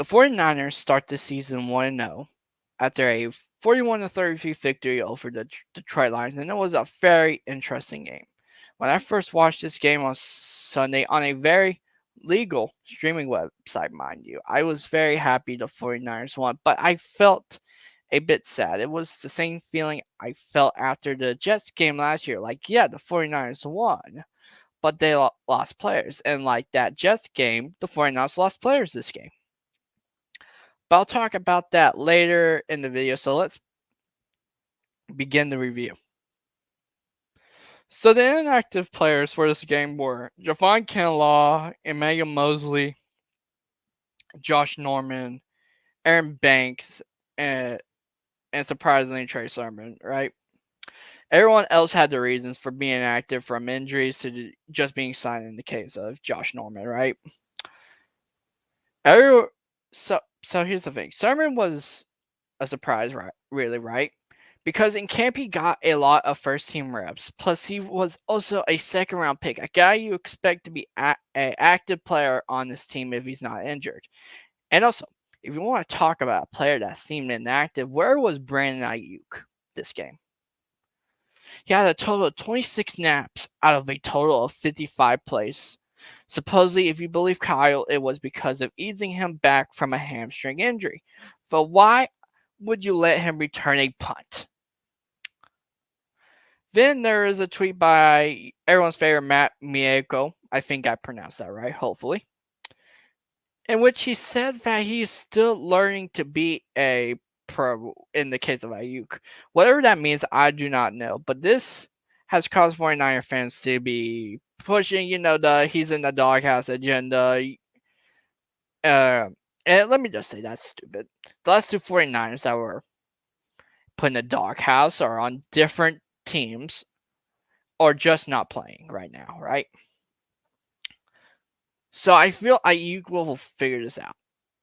The 49ers start the season 1-0 after a 41-33 victory over the Detroit Lions, and it was a very interesting game. When I first watched this game on Sunday on a very legal streaming website, mind you, I was very happy the 49ers won, but I felt a bit sad. It was the same feeling I felt after the Jets game last year. Like, yeah, the 49ers won, but they lost players. And like that Jets game, the 49ers lost players this game. But I'll talk about that later in the video. So let's begin the review. So the inactive players for this game were Javon Kinlaw, Emmanuel Mosley, Josh Norman, Aaron Banks, and surprisingly Trey Sermon, right? Everyone else had their reasons for being inactive, from injuries to just being signed in the case of Josh Norman, right? So here's the thing. Sermon was a surprise, right? Really, right? Because in camp he got a lot of first team reps. Plus, he was also a second round pick, a guy you expect to be an active player on this team if he's not injured. And also, if you want to talk about a player that seemed inactive, where was Brandon Ayuk this game? He had a total of 26 snaps out of a total of 55 plays. Supposedly, if you believe Kyle, it was because of easing him back from a hamstring injury. But why would you let him return a punt? Then there is a tweet by everyone's favorite Matt Mieko. I think I pronounced that right, hopefully. In which he said that he is still learning to be a pro in the case of Ayuk. Whatever that means, I do not know. But this has caused 49er fans to be pushing, the he's in the doghouse agenda. Uh, and let me just say that's stupid. The last two 49ers that were put in the doghouse are on different teams or just not playing right now, right? So I feel Ayuk will figure this out.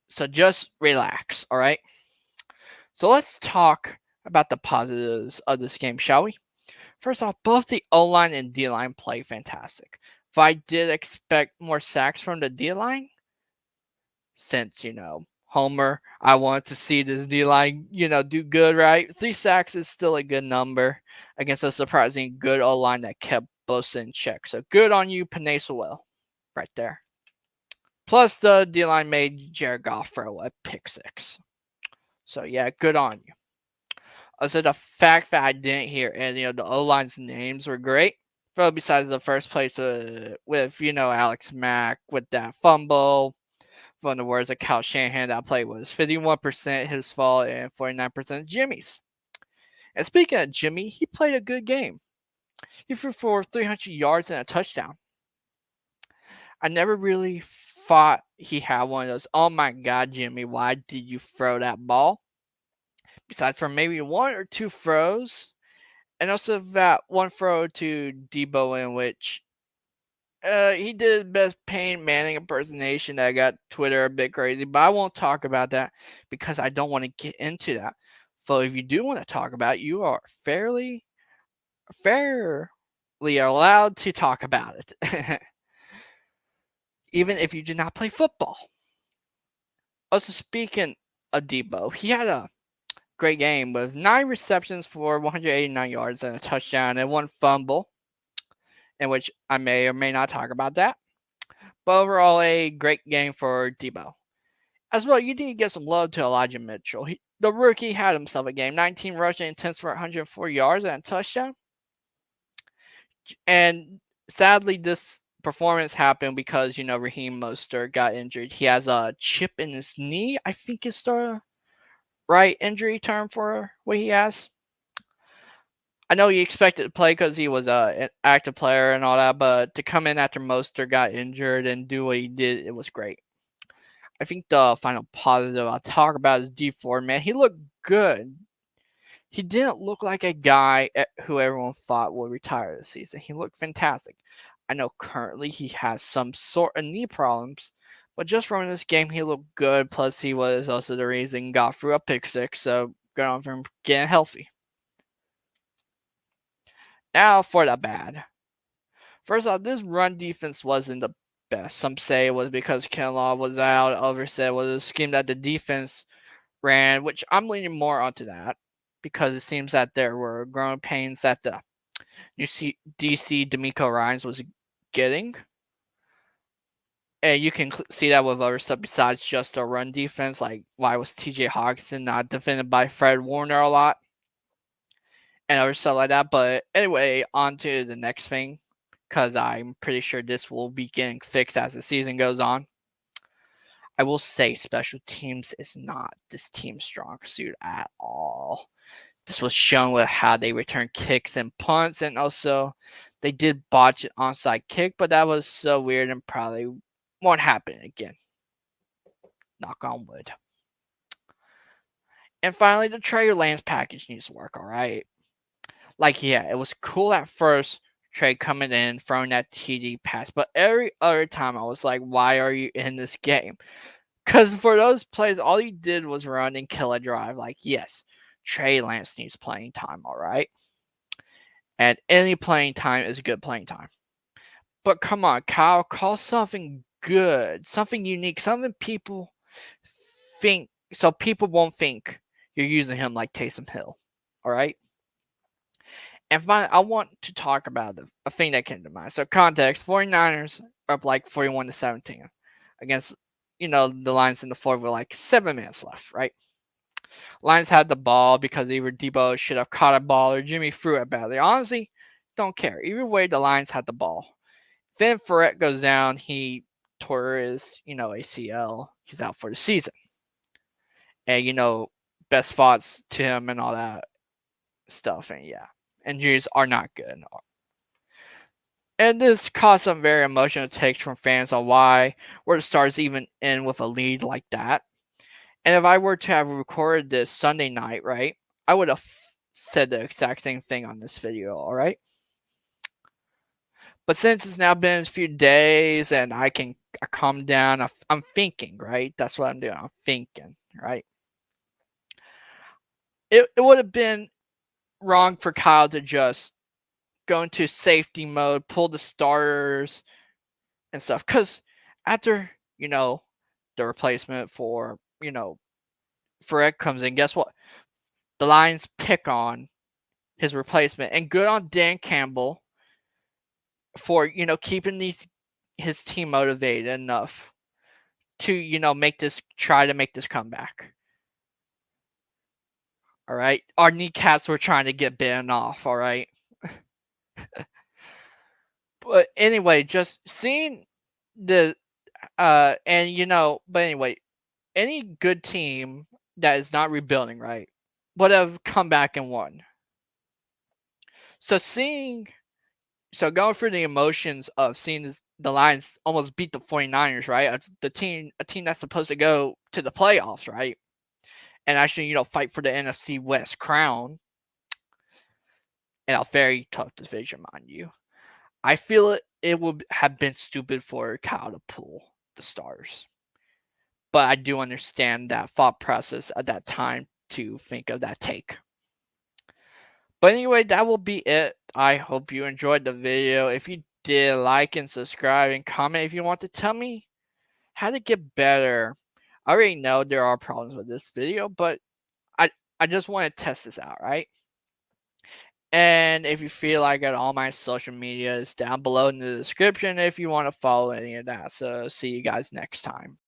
So just relax, all right? So let's talk about the positives of this game, shall we? First off, both the O-line and D-line play fantastic. If I did expect more sacks from the D-line, since, Homer, I wanted to see this D-line, do good, right? 3 sacks is still a good number against a surprisingly good O-line that kept Bosa in check. So good on you, Panay Sewell, right there. Plus, the D-line made Jared Goff throw a pick 6. So, yeah, good on you. Also, the fact that I didn't hear any of the O-line's names were great. Well, besides the first place with, Alex Mack with that fumble. From the words of Kyle Shanahan, that play was 51% his fault and 49% Jimmy's. And speaking of Jimmy, he played a good game. He threw for 300 yards and a touchdown. I never really thought he had one of those, oh my god, Jimmy, why did you throw that ball? Besides from maybe one or two throws, and also that one throw to Debo in which he did his best Peyton Manning impersonation that got Twitter a bit crazy, but I won't talk about that because I don't want to get into that. So if you do want to talk about it, you are fairly allowed to talk about it. Even if you do not play football. Also, speaking of Debo, he had a great game with 9 receptions for 189 yards and a touchdown and 1 fumble, in which I may or may not talk about that. But overall, a great game for Debo. As well, you need to get some love to Elijah Mitchell. The rookie had himself a game, 19 rushing attempts for 104 yards and a touchdown. And sadly, this performance happened because, Raheem Mostert got injured. He has a chip in his knee, I think is the right injury term for what he has. I know he expected to play because he was an active player and all that, but to come in after Mostert got injured and do what he did, it was great. I think the final positive I'll talk about is D4, man. He looked good. He didn't look like a guy who everyone thought would retire this season. He looked fantastic. I know currently he has some sort of knee problems, but just from this game, he looked good. Plus, he was also the reason he got through a pick 6, so good on him getting healthy. Now for the bad. First off, this run defense wasn't the best. Some say it was because Kinlaw was out. Others said it was a scheme that the defense ran, which I'm leaning more onto that because it seems that there were growing pains that the DC D'Amico Ryans was getting. And you can see that with other stuff besides just a run defense. Like, why was TJ Hawkinson not defended by Fred Warner a lot? And other stuff like that. But anyway, on to the next thing. Because I'm pretty sure this will be getting fixed as the season goes on. I will say special teams is not this team's strong suit at all. This was shown with how they returned kicks and punts, and also they did botch an onside kick, but that was so weird and probably won't happen again. Knock on wood. And finally, the Detriot Lions package needs to work, alright? Like, yeah, it was cool at first, Trey coming in, throwing that TD pass, but every other time I was like, why are you in this game? Because for those plays, all you did was run and kill a drive. Like, yes, Trey Lance needs playing time, alright? And any playing time is good playing time. But come on, Kyle, call something good, something unique, something people think, so people won't think you're using him like Taysom Hill, alright? And finally, I want to talk about a thing that came to mind. So context, 49ers are up like 41-17 against, the Lions in the fourth with like 7 minutes left, right? Lions had the ball because either Debo should have caught a ball or Jimmy threw it badly. Honestly, don't care. Either way, the Lions had the ball. Then Ferret goes down. He tore his, ACL. He's out for the season. And, best thoughts to him and all that stuff. And yeah, injuries are not good. And this caused some very emotional takes from fans on why were the Stars even in with a lead like that. And if I were to have recorded this Sunday night, right, I would have said the exact same thing on this video, all right? But since it's now been a few days and I calm down, I'm thinking, right? That's what I'm doing. I'm thinking, right? It would have been wrong for Kyle to just go into safety mode, pull the starters and stuff. Because after, the replacement for, Fred comes in, guess what? The Lions pick on his replacement. And good on Dan Campbell for, keeping his team motivated enough to, try to make this comeback. All right. Our kneecaps were trying to get bitten off. All right. But anyway, just seeing but anyway, any good team that is not rebuilding, right, would have come back and won. So going through the emotions of seeing the Lions almost beat the 49ers, right? A team that's supposed to go to the playoffs, right? And actually, fight for the NFC West crown in a very tough division, mind you. I feel it would have been stupid for Kyle to pull the Stars. But I do understand that thought process at that time to think of that take. But anyway, that will be it. I hope you enjoyed the video. If you did, like and subscribe and comment if you want to tell me how to get better. I already know there are problems with this video, but I just want to test this out, right? And if you feel like it, all my social media is down below in the description if you want to follow any of that. So see you guys next time.